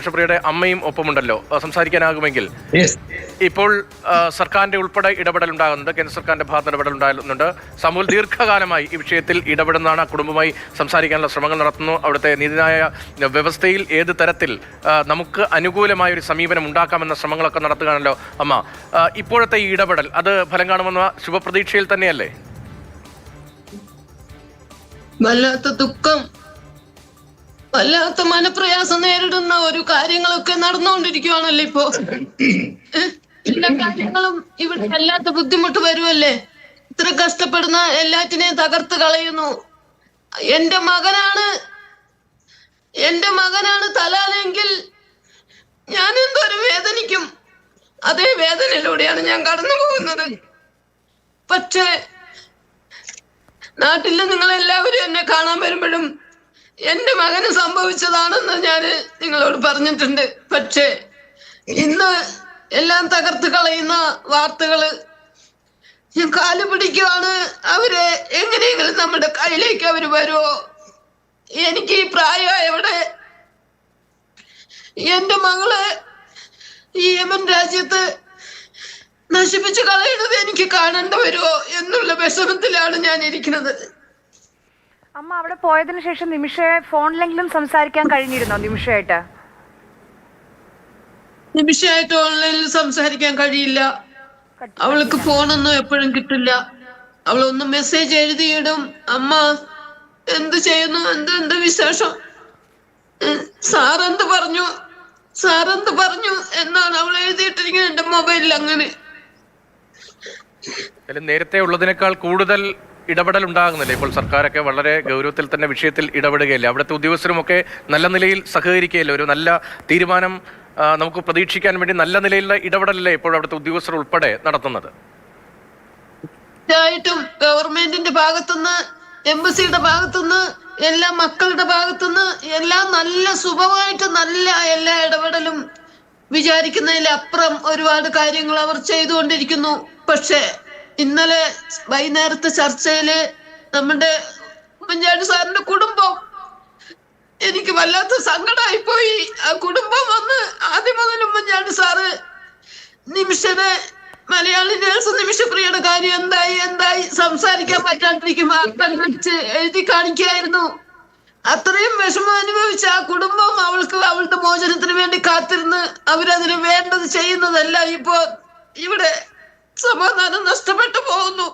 നിമിഷപ്രിയയുടെ അമ്മയും ഒപ്പമുണ്ടല്ലോ, സംസാരിക്കാനാകുമെങ്കിൽ. ഇപ്പോൾ സർക്കാരിന്റെ ഉൾപ്പെടെ ഇടപെടൽ ഉണ്ടാകുന്നുണ്ട്, കേന്ദ്ര സർക്കാരിന്റെ ഭാഗത്ത് ഇടപെടൽ ഉണ്ടാകുന്നുണ്ട്. സമൂഹം ദീർഘകാലമായി ഈ വിഷയത്തിൽ ഇടപെടുന്നതാണ്, കുടുംബമായി സംസാരിക്കാനുള്ള ശ്രമങ്ങൾ നടത്തുന്നു. അവിടുത്തെ നീതിന്യായ വ്യവസ്ഥയിൽ ഏത് തരത്തിൽ നമുക്ക് അനുകൂലമായ ഒരു സമീപനം ഉണ്ടാക്കാമെന്ന ശ്രമങ്ങളൊക്കെ നടത്തുകയാണല്ലോ അമ്മ. ഇപ്പോഴത്തെ ഈ ഇടപെടൽ അത് ഫലം കാണുമെന്ന ശുഭപ്രതീക്ഷയിൽ തന്നെയല്ലേ? വല്ലാത്ത ദുഃഖം, വല്ലാത്ത മനപ്രയാസം നേരിടുന്ന ഒരു കാര്യങ്ങളൊക്കെ നടന്നുകൊണ്ടിരിക്കുവാണല്ലോ ഇപ്പോ. എല്ലാ കാര്യങ്ങളും ഇവിടെ വല്ലാത്ത ബുദ്ധിമുട്ട് വരുമല്ലേ. ഇത്ര കഷ്ടപ്പെടുന്ന എല്ലാറ്റിനെയും തകർത്ത് കളയുന്നു. എന്റെ മകനാണ് തലാലെങ്കിൽ ഞാൻ എന്തോരം വേദനിക്കും. അതേ വേദനയിലൂടെയാണ് ഞാൻ കടന്നു പോകുന്നത്. പക്ഷേ നാട്ടിൽ നിങ്ങളെല്ലാവരും എന്നെ കാണാൻ വരുമ്പോഴും എന്റെ മകന് സംഭവിച്ചതാണെന്ന് ഞാൻ നിങ്ങളോട് പറഞ്ഞിട്ടുണ്ട്. പക്ഷേ ഇന്ന് എല്ലാം തകർത്ത് കളയുന്ന വാർത്തകള് ഞാൻ കാല് പിടിക്കുവാണ്. അവരെ എങ്ങനെയെങ്കിലും നമ്മുടെ കയ്യിലേക്ക് അവര് വരുമോ? എനിക്ക് ഈ പ്രായം എവിടെ? എന്റെ മകള് ഈ യമൻ രാജ്യത്ത് നശിപ്പിച്ചു കളയുന്നത് എനിക്ക് കാണേണ്ടി വരുമോ എന്നുള്ള വിഷമത്തിലാണ് ഞാൻ ഇരിക്കുന്നത്. അമ്മ അവിടെ പോയതിനു ശേഷം നിമിഷയെ ഫോണിലെങ്കിലും സംസാരിക്കാൻ കഴിഞ്ഞിരുന്നോ? നിമിഷയായിട്ട് ഓൺലൈനിൽ സംസാരിക്കാൻ കഴിയില്ല. അവൾക്ക് ഫോണൊന്നും എപ്പോഴും കിട്ടില്ല. അവളൊന്നും മെസ്സേജ് എഴുതിയിടും, അമ്മ എന്ത് ചെയ്യുന്നു, എന്ത് വിശേഷം, സാറെന്ത് പറഞ്ഞു എന്നാണ് അവൾ എഴുതിയിട്ടിരിക്കുന്നത് എന്റെ മൊബൈലിൽ. അങ്ങനെ നേരത്തെ ഉള്ളതിനേക്കാൾ കൂടുതൽ ഇടപെടൽ ഉണ്ടാകുന്നില്ല. ഇപ്പോൾ സർക്കാരൊക്കെ വളരെ ഗൗരവത്തിൽ തന്നെ വിഷയത്തിൽ ഇടപെടുകയല്ലേ? അവിടുത്തെ ഉദ്യോഗസ്ഥരുമൊക്കെ നല്ല നിലയിൽ സഹകരിക്കുകയല്ലേ? ഒരു നല്ല തീരുമാനം നമുക്ക് പ്രതീക്ഷിക്കാൻ വേണ്ടി നല്ല നിലയിലുള്ള ഇടപെടലല്ലേ ഇപ്പോൾ അവിടുത്തെ ഉദ്യോഗസ്ഥർ ഉൾപ്പെടെ നടത്തുന്നത്? തീർച്ചയായിട്ടും ഗവൺമെന്റിന്റെ ഭാഗത്തുനിന്ന്, എംബസിയുടെ ഭാഗത്തുനിന്ന്, എല്ലാ മക്കളുടെ ഭാഗത്തുനിന്ന് എല്ലാം നല്ല സുഖമായിട്ട് നല്ല എല്ലാ ഇടപെടലും വിചാരിക്കുന്നതിലപ്പുറം ഒരുപാട് കാര്യങ്ങൾ അവർ ചെയ്തുകൊണ്ടിരിക്കുന്നു. പക്ഷേ ഇന്നലെ വൈകുന്നേരത്തെ ചർച്ചയില് നമ്മുടെ ഉമ്മൻചാണ്ടി സാറിന്റെ കുടുംബം, എനിക്ക് വല്ലാത്ത സങ്കടമായി പോയി. ആ കുടുംബം വന്ന് ആദ്യം മുതൽ ഉമ്മൻചാണ്ടി സാറ് നിമിഷനെ, മലയാളി നേഴ്സ് നിമിഷപ്രിയയുടെ കാര്യം എന്തായി സംസാരിക്കാൻ പറ്റാണ്ടിരിക്കുമ്പോ അർത്ഥം വെച്ച് എഴുതി കാണിക്കായിരുന്നു. അത്രയും വിഷമം അനുഭവിച്ച ആ കുടുംബം അവളുടെ മോചനത്തിന് വേണ്ടി കാത്തിരുന്ന് അവരതിന് വേണ്ടത് ചെയ്യുന്നതല്ല. ഇപ്പോ ഇവിടെ സമാധാനം നഷ്ടപ്പെട്ടു പോകുന്നു.